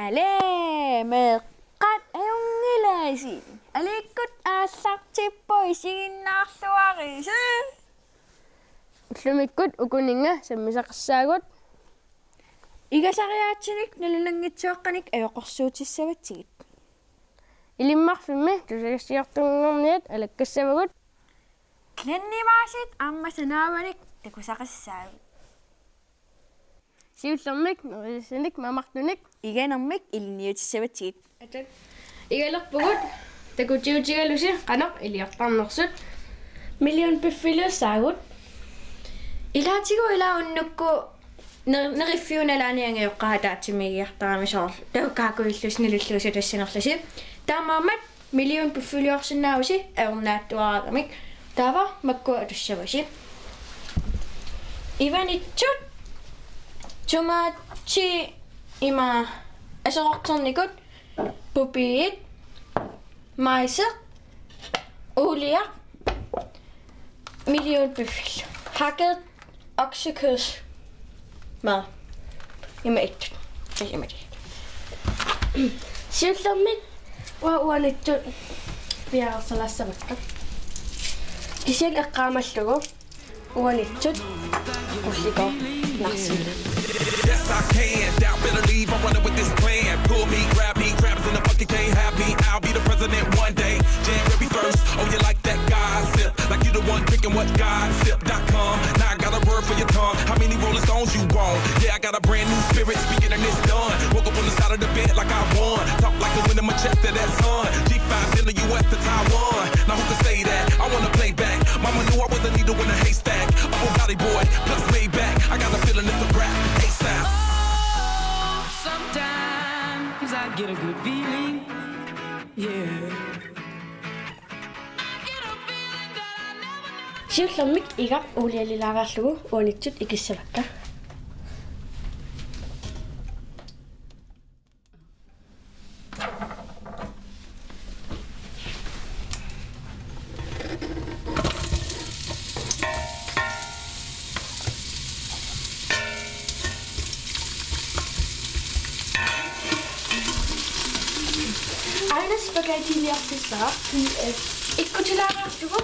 Ale meqqat ayungilaisiin alikkut aassartippoisiginnaarluarisi ullumikut ukuninga sammisaqassaagut igasariaatinik nalulangitsuaqqanik ajoqorsuutissavatigit ilimmarfimmi tusagassiartunngorniat alakkassavagut klannimaasit ammasanaavanik takusaqassaagut siullermik nerisanik mamartunik iganermik ilniutissavatigit atat igalerpugut takutiutigalusi qaneq iliartarnersut million piffiliussaagut ilaatigu ilaunnukku neriffiunalaaniangeoqqaataatimigiartaramisoor taukaakuillus nilulluusu tassanerlasi taamaamat million piffiliorsinnaausi aornaattuaraagamik taava makku atussavasi ivanitsut Tumachi ima asortornikut pupiit maiseq uliaq million piffil hakket oksekøds mad ima ittut imati siullermik uanittut piarersalassamakka kisiak eqqaamallugu uanittut ullikor narsilla Yes, I can. Doubt, better leave. I'm running with this plan. Pull me, grab me, crabs in the bucket can't have me. I'll be the president one day. January 1st. Oh, you like that gossip? Like you the one drinking what gossip.com. Now I got a word for your tongue. How many Rolling Stones you want? Yeah, I got a brand new spirit speaking and it's done. Woke up on the side of the bed like I won. Talk like the wind in my chest to that sun. G5 in the US to Taiwan. Now who can say that? I wanna play back. Mama knew I was a needle in a haystack. A Bugatti boy, plus way back. I got a feeling it's a rap. ASAP. Sometimes I get a good feeling, yeah. siullermik iga ulialilaaраарлугу уанитсут икиссавакка Aina spaghetti-liartissara ikkutilaaraarlugu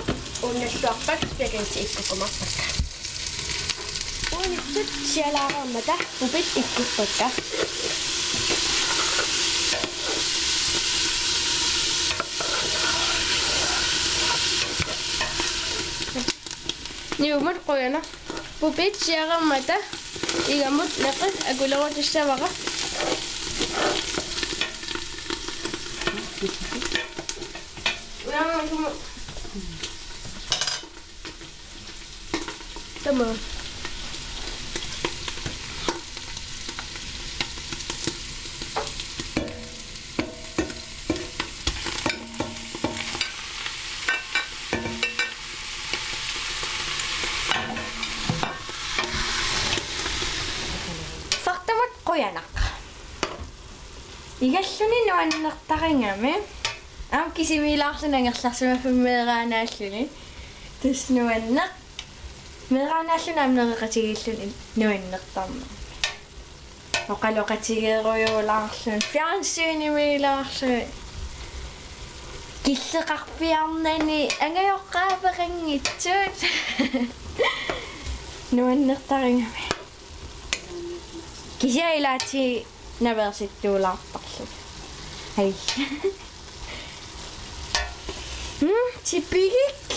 unnalluarpak spaghetti ikkukumarpakka uanitsut sialaaraamata pupit ikkuppakka niumut qoyana pupit siaraamata igamut neqit akulerutussavara Tamam. Faktamat qoyanak. Igalluni nuannertaringami. Am kisimilaarsunangerlarsuma fimmeeraanaalluni. Tusnuanneq meeraanaalluna amnereqatigillun nuannertarma. Oqaloqatigeerujuulaarlun fiansuunimilaarlu. Killeqarpiarnani angajoqqaapeqanngitsut. Nuannertaringami. Kisiailaati naversittuulaarparlu. Ai. Tipigik.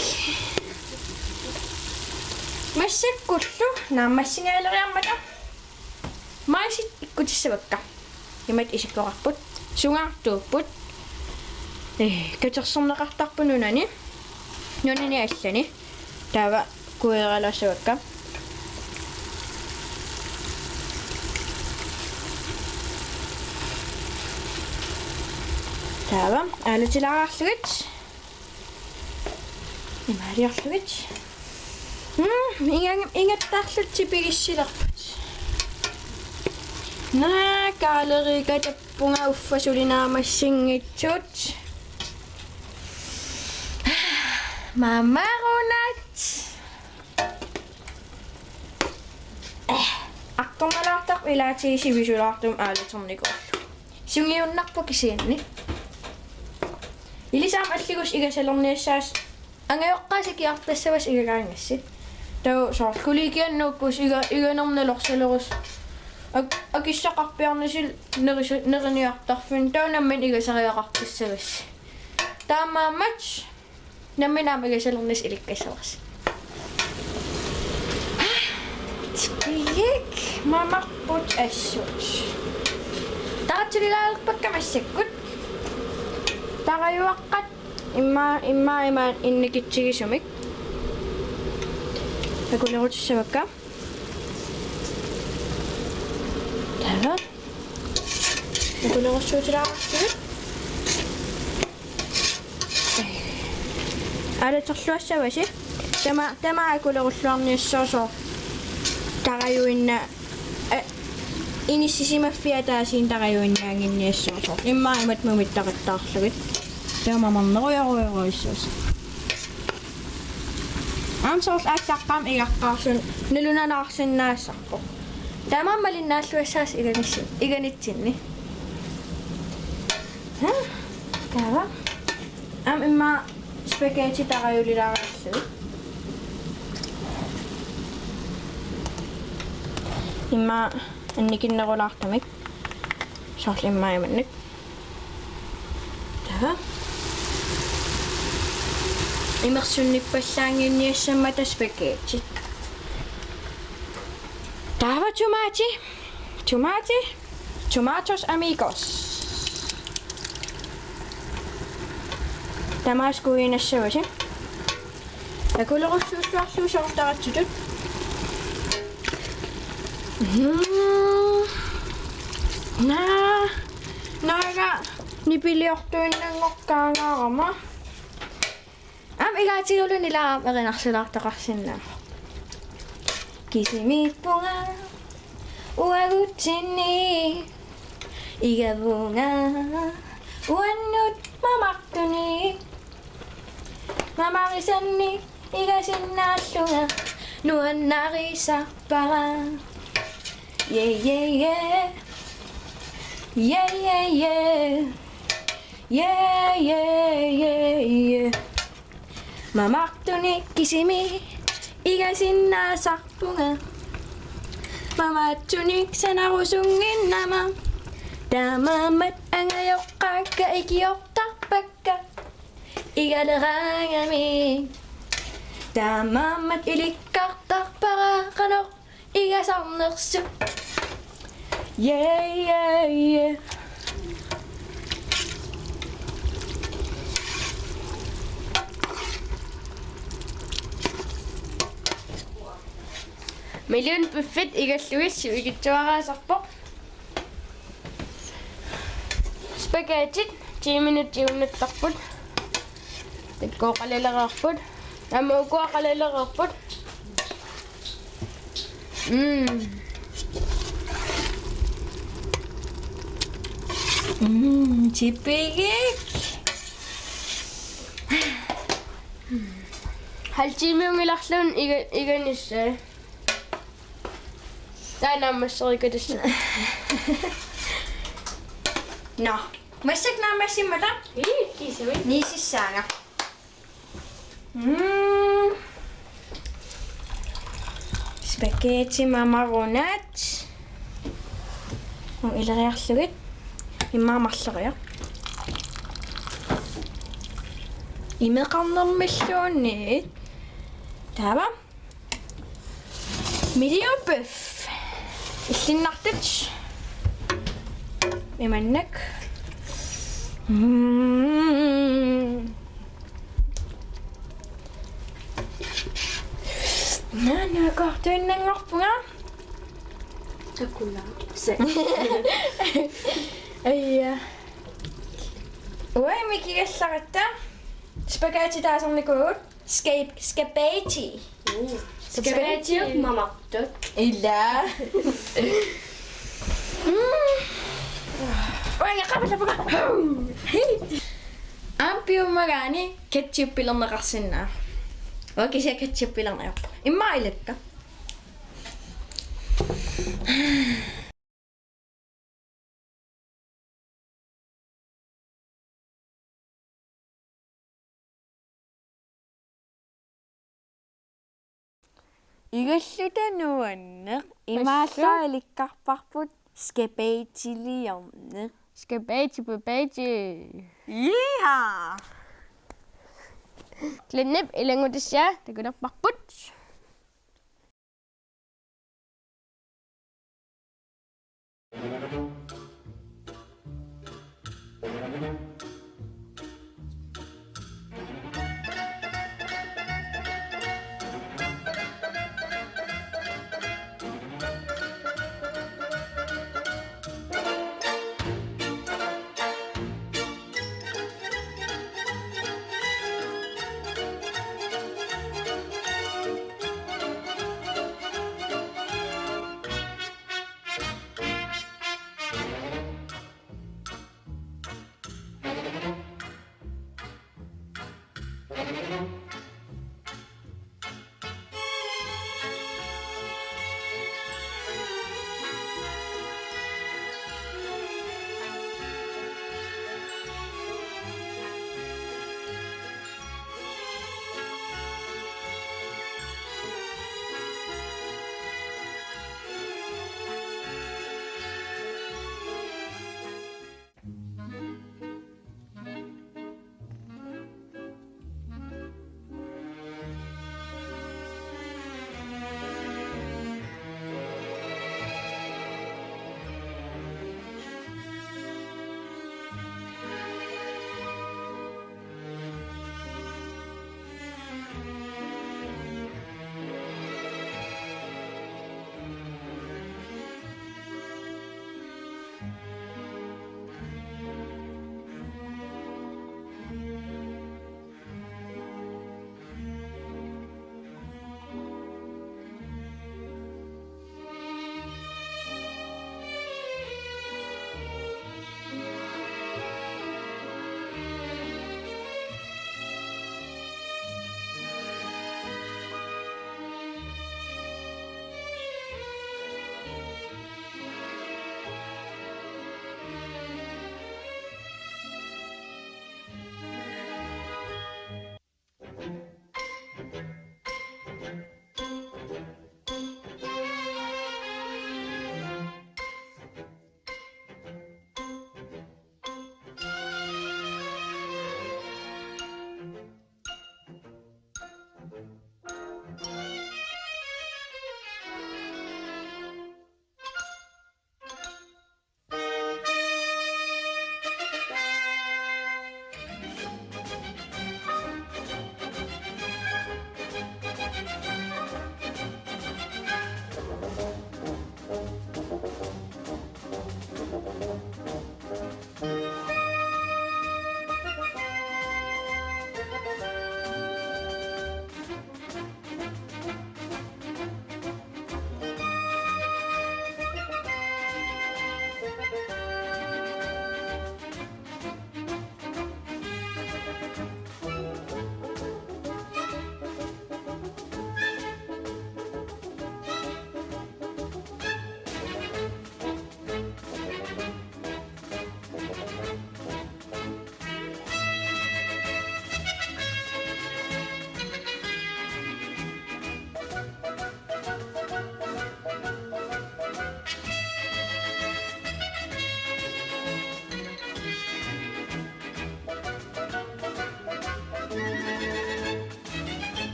Massakkullu naammassingaileriarmata. Maisit ikkutissavakka. Imat isikkorarput. Sungaartuupput. Katersorneqartarpununani. Nunani allani. Taava kueralassavakka. Taava aalutilaararlugit. Imariarlugit. Ingattarlut tipigissilerput. Kaaleriga tappunga uffasulinaamassinngitsut. Mamarunat. Artornalaartaq ilaatigisivisulartum aalutornikorlu. Sungiunnarpu kisianni. Ilisam alligus igasalorniassaas angajoqqaasikiartassavas igagaangassi. Tau soorkulikiannuukkus iganernerlorsalerus akissaqarpiarnisil neriniartarfun taunammin igasariaqartassavas. Taamaammat namminaam igasalornis ilikkasaras. Tipik mamaqput assut. Taatsulilaaleqpakkamassakut. Taqayuaqqat imma innikitsigisumik. Akulerutussavakka. Tava. Akulerussuutilaaqartugit. Alatorluassavasi. Tama akulerulluarniussooso. Taqayuinna inissisimaffia taasiin taqayuinnaanginniassooso. Imma imat mumittaqattaarlugit. Tamamarneruyaruyaruissuus. Amsoos aattaqqaam igaqqaarsun nilunanaarsinnaassarpo. Tamammalinnaаллуассаас iganitsinni. Tava. Imma spaghetti taqayulilaarallu. Imma annikinnerulaartamik. Soorl imma imannik. Tava. Immersunnippallaanginniassammata spaghetti. Tava tomatos amigos. Tamaskuinassavasi. Akulerussuussuarluusortaratsutut. Naaga nipiliortuinnangorkaangaarama. Igaatiulunilaam erinarsilaartaqarsinnaa. Kisimippunga uagutsinni igavunga uannut mamaqtuni mamarisanni igasinnaalluga nuannarisarpara yeah yeah yeah yeah yeah yeah yeah yeah yeah mamaqtuni kisimi igasinnaasarpunga mamatsunik sanarusunginnama tamamat angajoqqaakka ikiortarpakka igaleraangami tamamat ilikkartarpara qanoq igasarnersu yeah yeah yeah. Million buffet igalluissu igitsuaraasarpoq. Spaghetti 10 minutes iunnattarput. Tikkoqalalereerput. Tamuukuaqalalereerput. Chipigik. Halchimiungilarlun iganissa. Tää on myös oikeudessa. No, missä nämä simmata? Niin sisään. Spaghetti mamaronat. On ilreerlugit. Immamarleria. Imeqarnermissuunniit. Tava. Medium buff. Illinnartat. Imannak. Nana kortuinnangorpunga. Takulla. Se. Ai. Oi mikigassarata. Spaghetti taasarnikuut. Spaghetti. Spaghetti mamaqtut. Illa. Oi qabla. Ampiumagani ketchupilerneqarsinnaa. Okei se ketchupilerneqarpa. Imma ilekka. Igassutannuanneq imaallaalikkарпарпут skapatiliorneq. Skabati babati. Yeehaw! Tlennap ilangutassia takunerparput.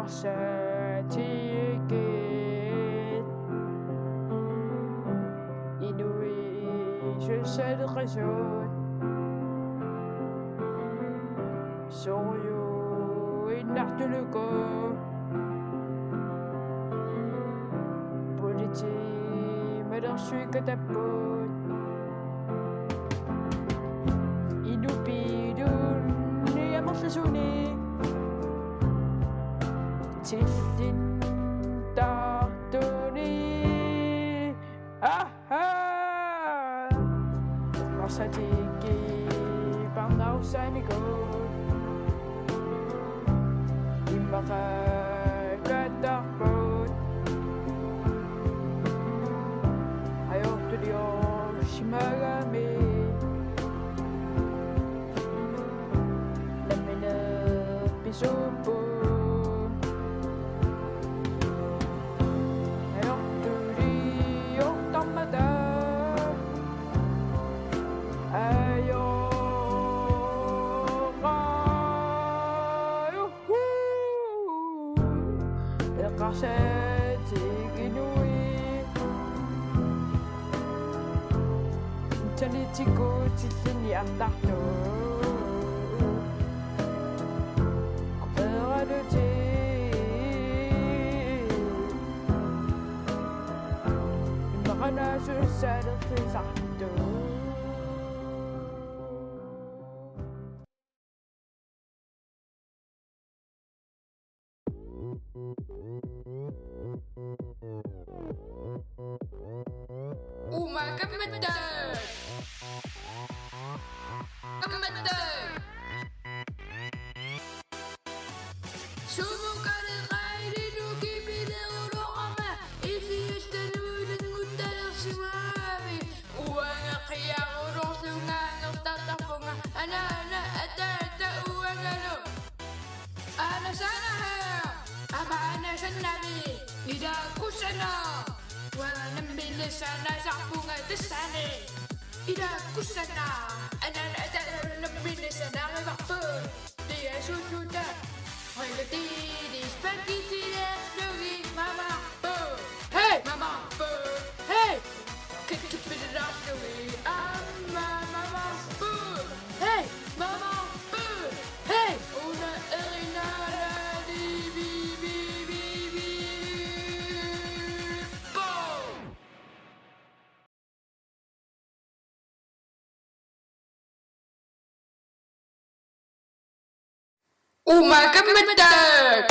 Saatiikit inui sussadqasuut soryu innartuluku Iti madarsuikataput Idupidun niamarlasuni Tillin tartuni Aha Marsatiki parnausanikut Immakakatakput Ayoktudios shimagami Lamina pisupu Ayoktudios tamada Qasatik inui Tanitiko tillini artartu Qeraduti Imaqana sussalertisartu Ida kusana, anan ada lebih sana waktu dia sudah. Holiday di spaghetti dan mama po. Hey mama po, hey. Keep it up the way, mama po. Hey mama po, hey. Una erina di po. Umaga madag!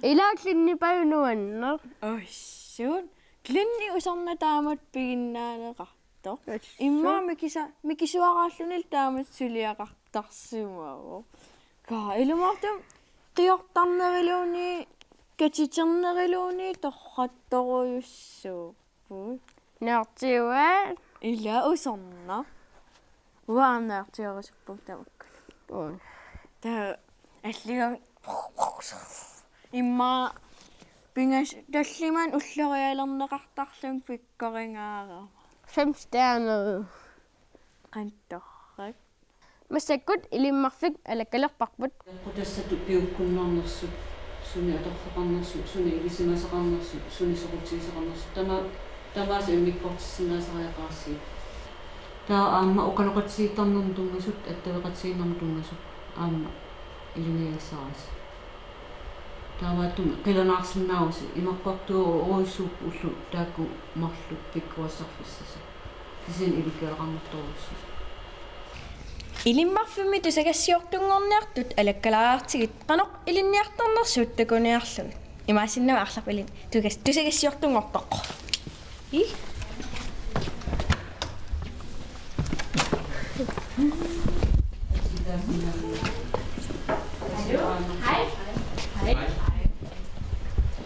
Ilaksinni payunuanner. Oissuun. Glenni usarna taamat piginnaaneqartoq. Imma mikisuaqaallunil taamat suliaqartarsumaavo. Ka ilumartum qiortarneriluuni katiterneriluuni torrattoruyussuuppuut. Nertiuat. Ila usarna. Uaarnaartiorusuppuut tamakkul. Ta аллига имма пингас таллиман уллориалернеқартарлун пиккорингаара 5 stjerner. qantorrak Masakut ilimmarfik alakkalerparput. Qutassatu piukkunnaarnersut suni atorfaqarnersut suni ilisimasaqarnersut suni soqutigisaqarnersut tama Tavas immikkortissinnaasariaqarsi. Taa aamma uqaloqatsiittarnum tungasut attavaqatsiinnerm tungasut aamma iliniassaaras. Taavaattum qilanaarsinnaarusi imaqqortuuru uruissuup ullu taakku marlu pikkuassarfissasa. Tisin ilikkeeqarnertorussu. Ilimmarfimmi tusagassiortungorniartut alakkalaartigit qanoq ilinniartarnersuut takuniarlugut. Imaassinnama arlarpalin tusagassiortungortoqqo. I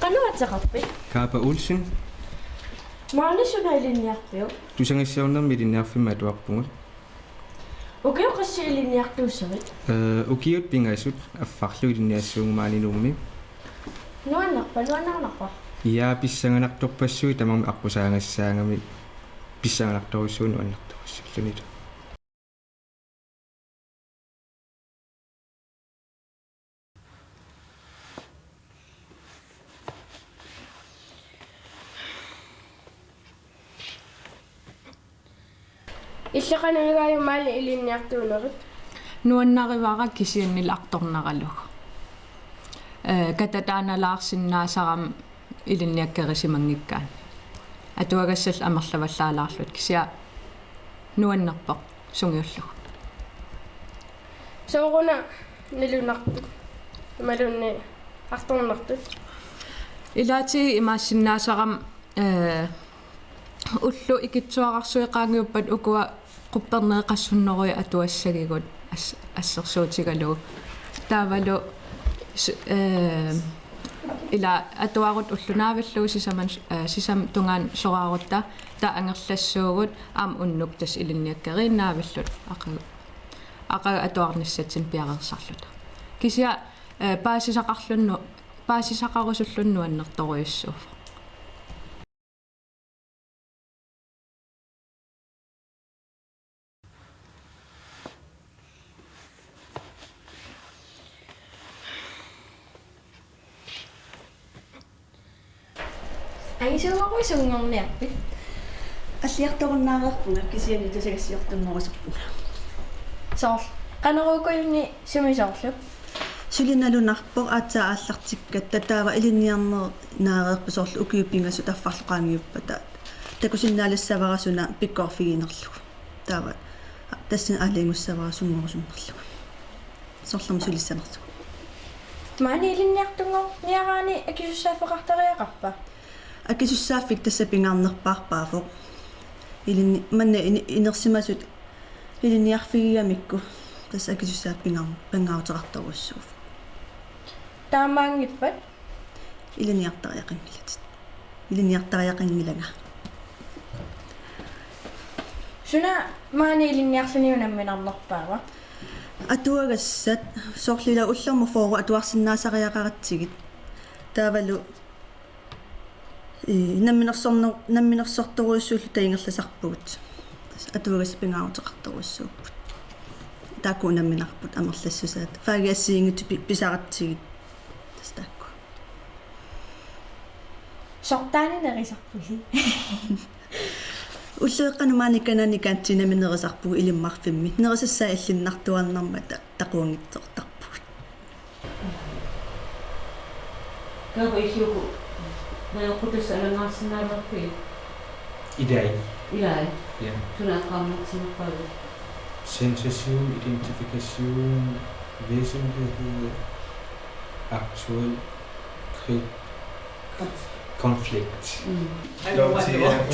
qanuatsaqarpi Kaapa Olsen, maanisuna ilinniarpiu tusangissiornermi ilinniarfimma atuarpungut. ukiuqassi ilinniartuussavit Ukiut pingaisut affarlu ilinniassuungumaaninuummi. nuannarpa Ia pissanganartorpassui tamam aqqusaangassaangami pissanganartorussuun nuannartorussullunit. иллақанамигааюмаали илинниартуунерит нуаннаривара кисианнилаарторнаралуг кататааналаарсиннаасарам илинниаккерисимангиккаан атуагассал амерлаваллаалаарлут кисиа нуаннерпоq сунгиуллуг сооруна налунарту малунни арторнартут илаати имаассиннаасарам уллу икитсуақарсуиқаангиуппат укуа qupperneeqassunneruи atuassagigут ассерсуутигалу таавалу ила атуарут уллунааваллуу сисам тунгаан сораарутта та ангерлассуугут аам уннук тас илинниаккерииннааваллут аqa атуарниссатсин пиарерсарлута кисиа паасисақарусуллуннуаннерторуйуссууф Aisuaqui sungorniarpit аллиарторуннаареерпунга кисиани тусагассиортуннерусуппунга soorl qaneruukuyunni sumisoorlu сулиналунарпор аатсаа ааллартиккат татаава илинниарнер наареерпусоорлу укиуппингасу таффарлуqaamiupпата такусиннаалассаварасуна пиккорфигинерлугу таава тассин аалингуссаварасуннерусуннерлугу соорлам сулиссанерлугу маани илинниартунгор ниараани акисуссаафеқартариақарпа акисуссааффик тасса пингаарнерпаарпаафоқ илинни манна инерсимасут илинниарфигиамикку тасса акисуссаап пангааутеқарторуссууф таамаангиппат илинниартариақангилага суна маани илинниарлуниунамминарнерпаава атуагассат соорлила уллерму фоору атуарсиннаасариақаратсигит таавалу намминерсорторуйссууллу таингерласарпугут атуагас пингааутеқарторуссууппут таакку намминарпут амерлассусаат фаагиассиингиту писаратсигит тастаакку сортаанинерисарпули уллеэққанумаани кананикаатсинаминерисарпугу илиммарфимми нерисассаа иллиннартуарнармата тақуангитсертарпугут Kaapaissiuku naeqqutussa alangaarsinnaavарпи Idai. илаа Ja. Sunaaqaammatsinnerpalu Sensation, identifikation, væsentlighed, aktuel konflikt. Lov til at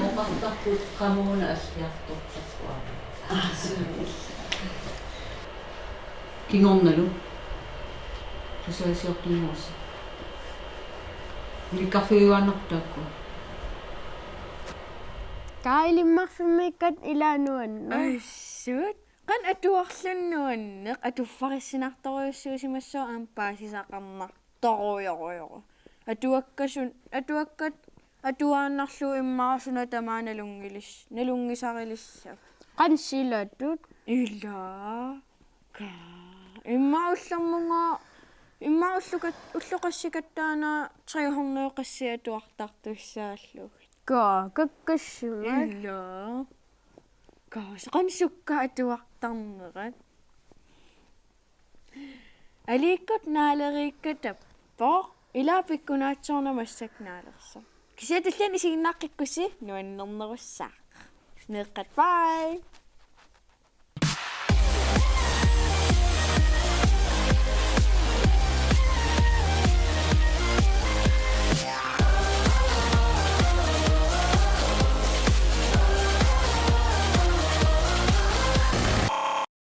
oqartarput qamuuna alliartortarpua kingornalu tusaasiortunnuussa ilikkarfiguannertaakku каилиммарфиммиккат илаануанна ассуут qan atuarlunnuanneq atuffarissinartoruissuusimassua aampaasisaqarnartoruйоруйору atuakkat atuaannarluu immarasuna tamaanalungilis nalungisarилissaq qansilaatut илаа ка иммауллэрмунга Imma ulluqassikattaana 300 atuartartuissaallug. Kakkassuma. Illa. Qansukka atuartarnerat. Aliikkut naaleriikka tappo. Ilaapikkunaatsornamassak naalersa. Kisiatullan isiinnaqqikkusi nuannernerussaaq. Neeqqat bye.